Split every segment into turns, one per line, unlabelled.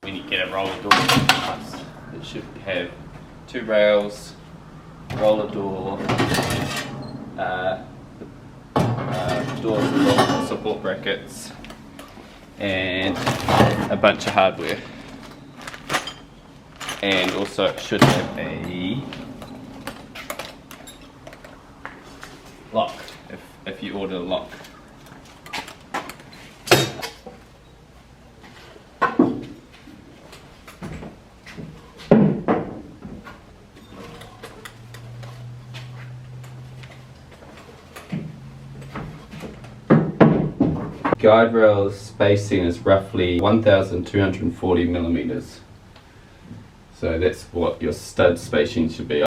When you get a roller door, it should have 2 rails, roller door, doors and roller support brackets, and a bunch of hardware. And also it should have a lock if you order a lock. Guide rail spacing is roughly 1,240 millimeters. So that's what your stud spacing should be.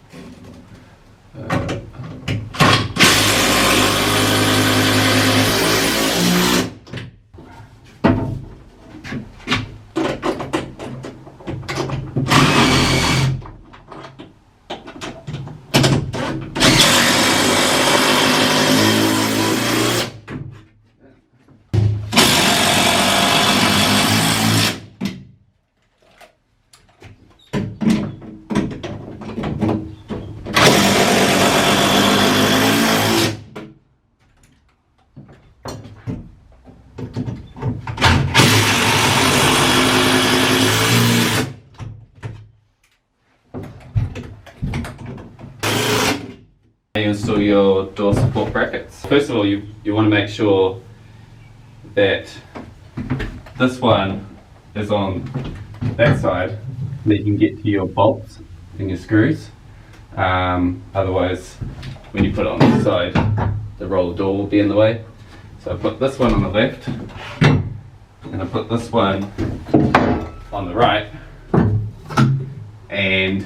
You install your door support brackets. First of all, you want to make sure that this one is on that side, that you can get to your bolts and your screws. Otherwise, when you put it on this side, the roller door will be in the way. So I put this one on the left, and I put this one on the right, and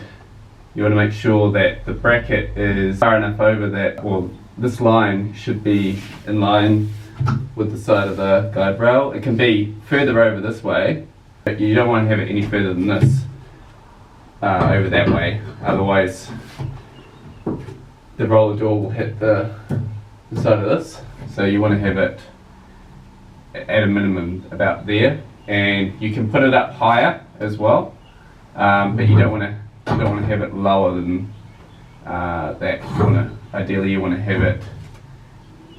you want to make sure that the bracket is far enough over that, well, this line should be in line with the side of the guide rail. It can be further over this way, but you don't want to have it any further than this, over that way. Otherwise, the roller door will hit the side of this. So you want to have it at a minimum about there, and you can put it up higher as well, but you don't want to have it lower than that. Ideally, you want to have it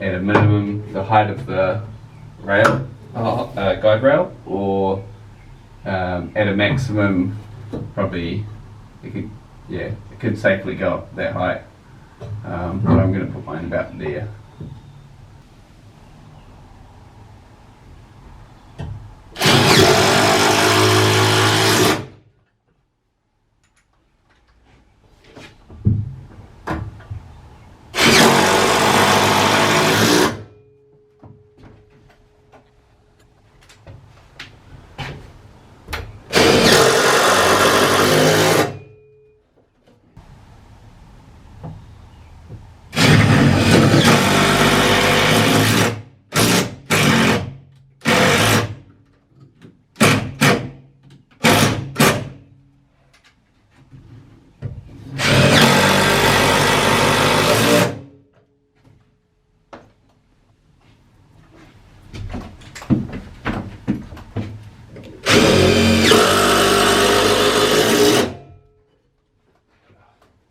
at a minimum the height of the rail, guide rail, or at a maximum, probably it could safely go up that height. But I'm going to put mine about there.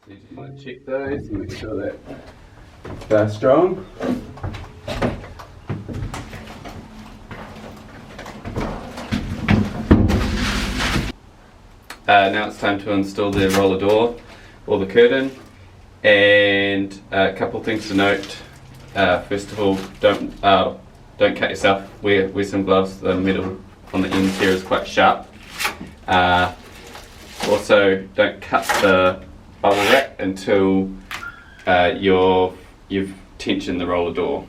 So you just want to check those and make sure that they're strong. Now it's time to install the roller door or the curtain, and a couple of things to note. First of all, don't cut yourself. Wear some gloves. The metal on the ends here is quite sharp. Also, don't cut the bubble wrap until you've tensioned the roller door.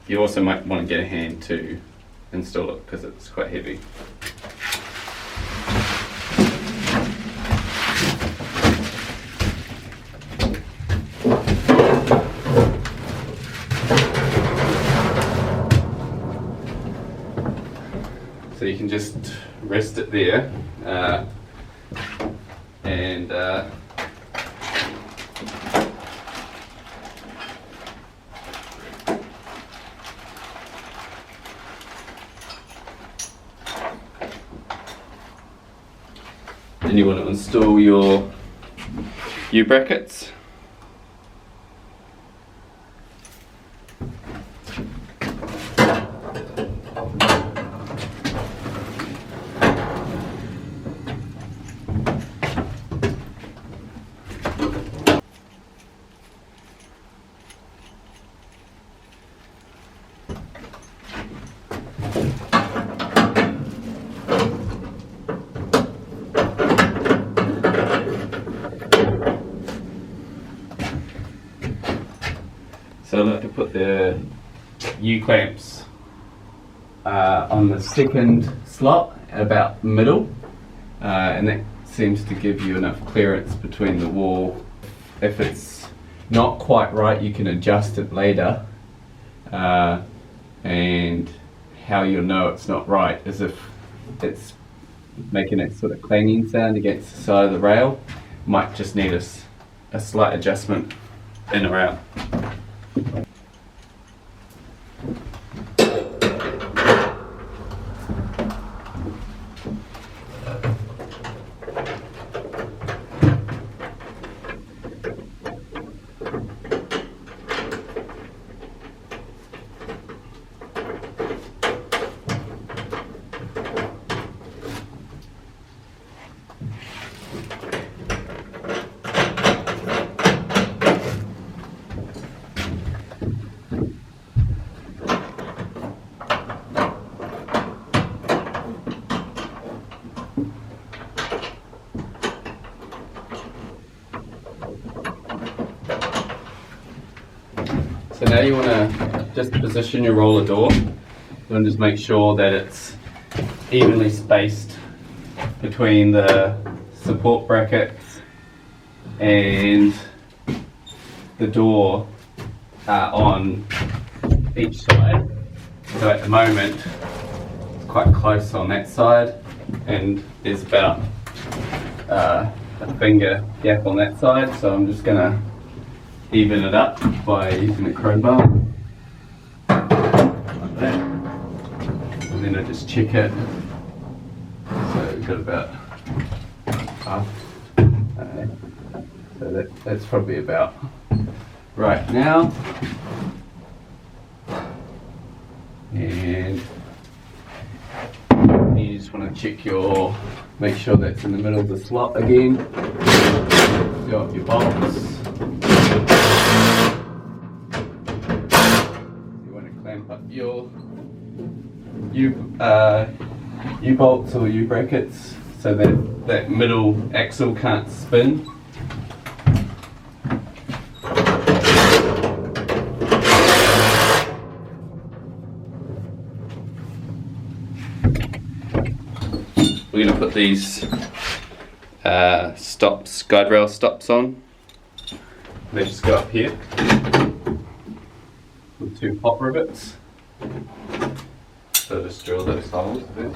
You also might want to get a hand to install it because it's quite heavy. So you can just rest it there, and Then you want to install your U-brackets. So I like to put the U-clamps on the second slot at about middle, and that seems to give you enough clearance between the wall. If it's not quite right, you can adjust it later, and how you'll know it's not right is if it's making that sort of clanging sound against the side of the rail. Might just need a slight adjustment in or out. So now you want to just position your roller door. You want to just make sure that it's evenly spaced between the support brackets and the door on each side. So at the moment it's quite close on that side, and there's about a finger gap on that side, so I'm just going to even it up by using a crowbar like that, and then I just check it. So we've got about half, so that's probably about right now. And you just want to check make sure that's in the middle of the slot again. Go up your bolts. You want to clamp up your U-bolts or U-brackets so that that middle axle can't spin. We're going to put these stops, guide rail stops on. They just go up here with two hot rivets. So just drill those holes there.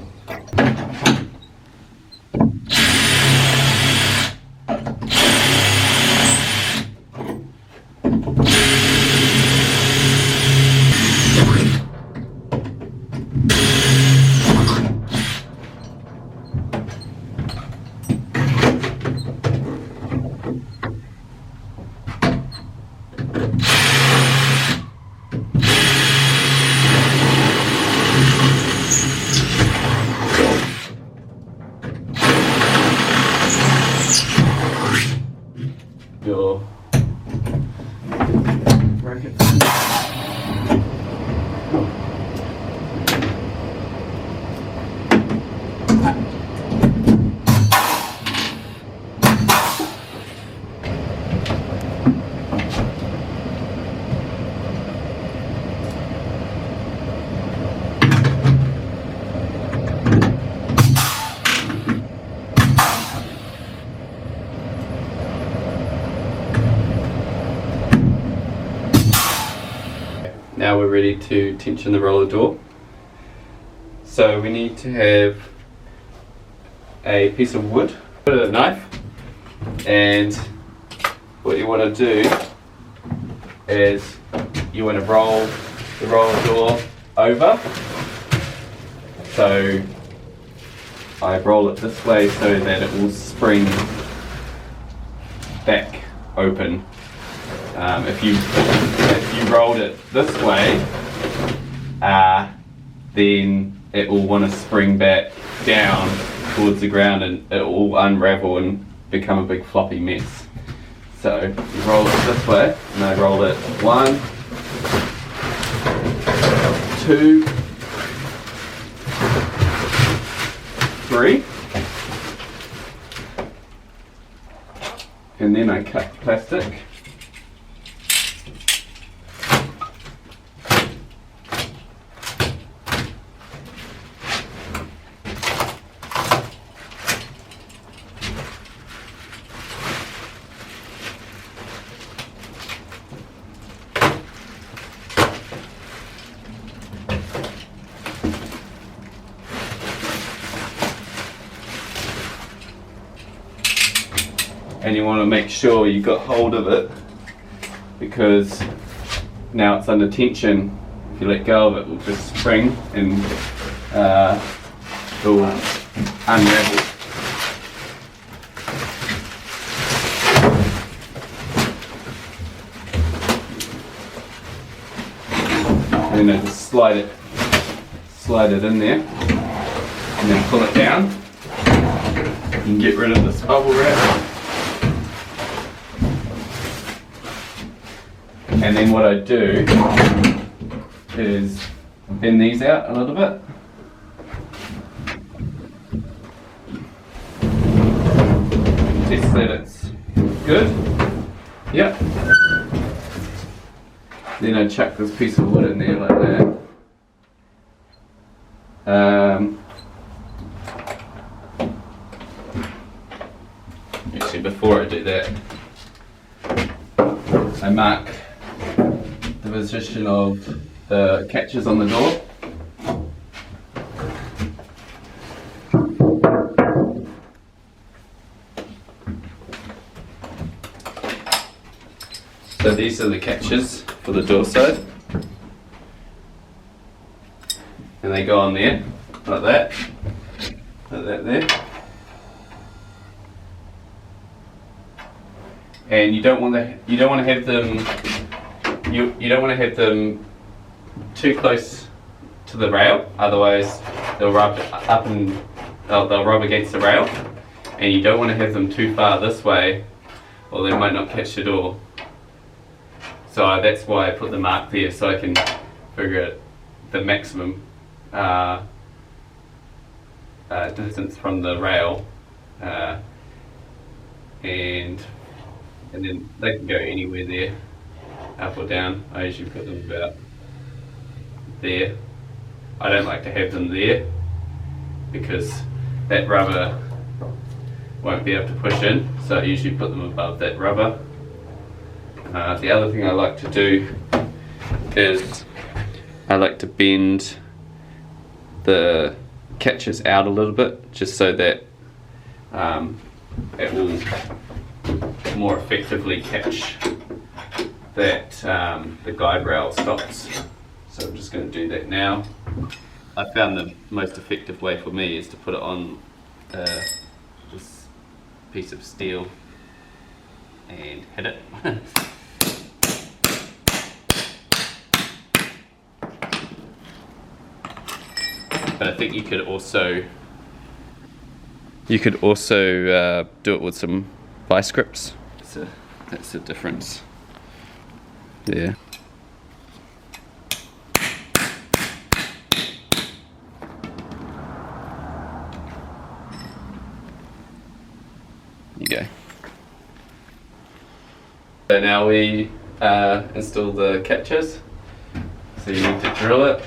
Your bracket. Now we're ready to tension the roller door. So we need to have a piece of wood, a knife, and what you want to do is you want to roll the roller door over. So I roll it this way so that it will spring back open. If you rolled it this way, then it will want to spring back down towards the ground and it will unravel and become a big floppy mess. So you roll it this way, and I roll it 1, 2, 3, and then I cut plastic. And you want to make sure you got hold of it, because now it's under tension. If you let go of it, it will just spring and it will unravel. And then just slide it in there, and then pull it down. You can get rid of this bubble wrap. And then what I do is bend these out a little bit. Test that it's good. Yep. Then I chuck this piece of wood in there like that. Actually, before I do that, I mark the position of the catches on the door. So these are the catches for the door side. And they go on there, like that. Like that there. And you don't want to have them you don't want to have them too close to the rail, otherwise they'll rub up and they'll rub against the rail. And you don't want to have them too far this way, or they might not catch the door. So that's why I put the mark there, so I can figure out the maximum distance from the rail, and then they can go anywhere there, up or down. I usually put them about there. I don't like to have them there because that rubber won't be able to push in, so I usually put them above that rubber. The other thing I like to do is I like to bend the catches out a little bit, just so that it will more effectively catch that the guide rail stops. So I'm just going to do that now. I found the most effective way for me is to put it on this piece of steel and hit it. But I think you could also do it with some vice grips. So that's the difference there. There you go. So now we install the catches. So you need to drill it.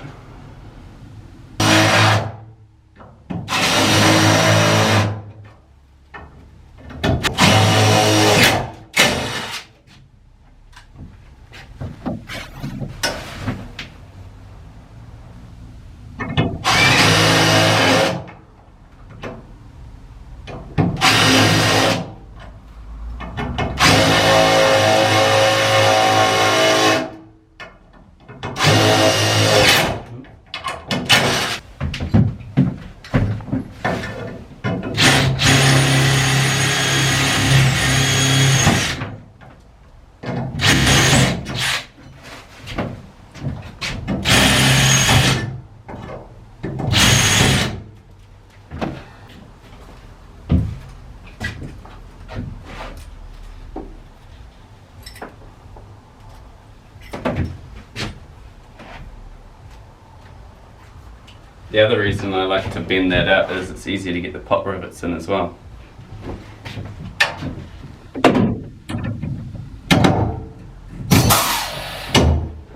The other reason I like to bend that out is it's easier to get the pot rivets in as well.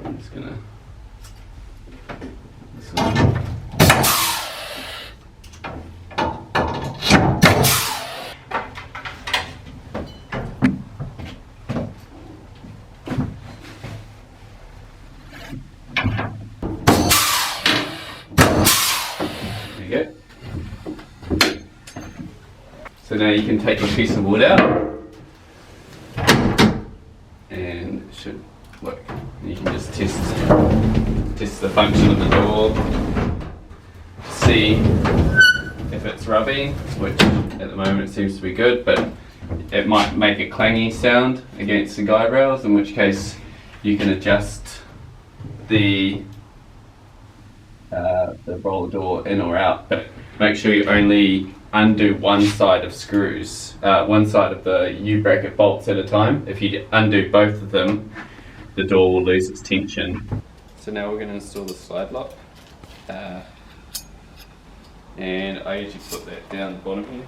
I'm just gonna. So now you can take your piece of wood out and it should work. You can just test the function of the door to see if it's rubbing, which at the moment it seems to be good, but it might make a clangy sound against the guide rails, in which case you can adjust the roller door in or out, but make sure you only undo one side of screws, one side of the U-bracket bolts at a time. If you undo both of them, the door will lose its tension. So now we're going to install the slide lock, and I usually put that down the bottom here,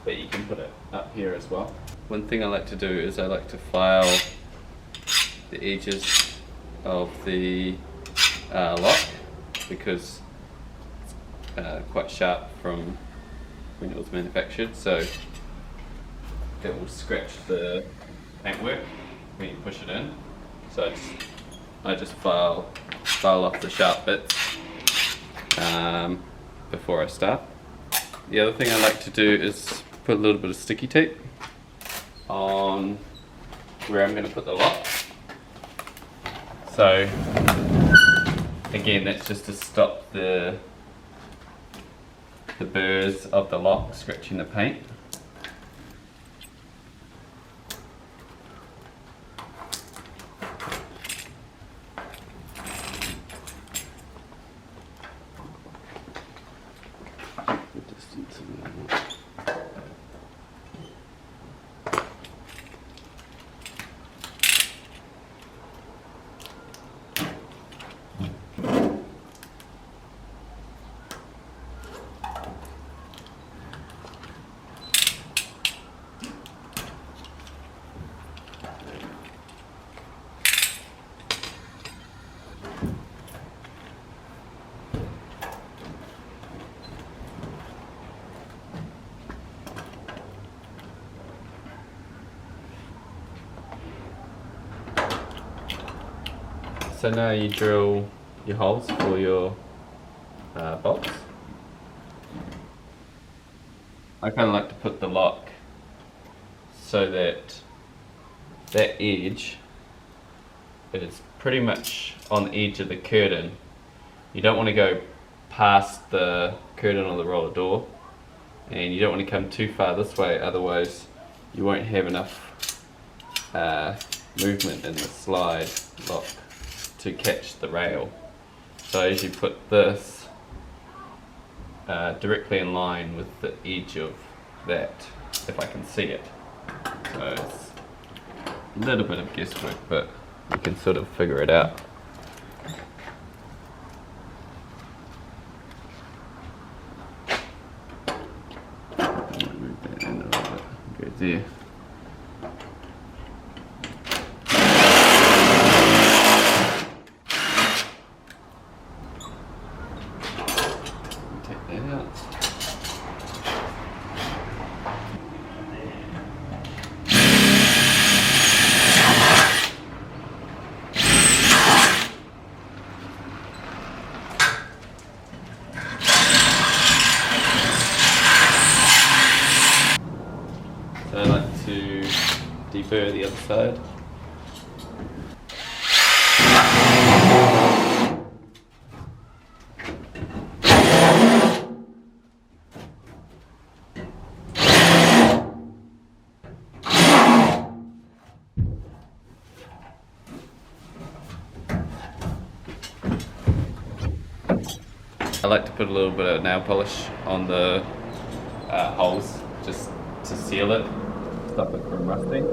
but you can put it up here as well. One thing I like to do is I like to file the edges of the lock, because it's quite sharp from when it was manufactured, so it will scratch the paintwork when you push it in. So I just file off the sharp bits before I start. The other thing I like to do is put a little bit of sticky tape on where I'm going to put the lock. So again, that's just to stop the burrs of the lock scratching the paint. So now you drill your holes for your bolts. I kind of like to put the lock so that that edge is pretty much on the edge of the curtain. You don't want to go past the curtain or the roller door, and you don't want to come too far this way, otherwise you won't have enough movement in the slide lock to catch the rail. So as you put this directly in line with the edge of that, if I can see it. So it's a little bit of guesswork, but you can sort of figure it out. Move that in a little bit. Go there. So I like to deburr the other side. I like to put a little bit of nail polish on the holes just to seal it, stop it from rusting.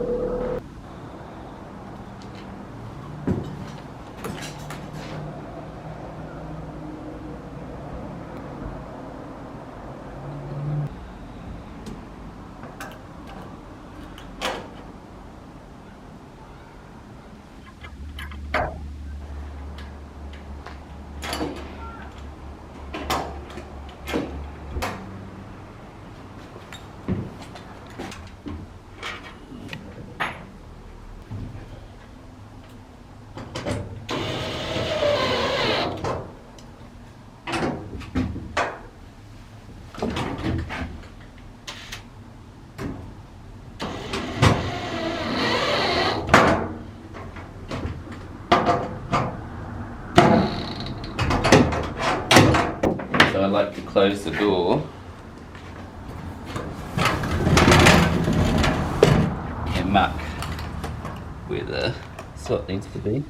I like to close the door and mark where the slot needs to be.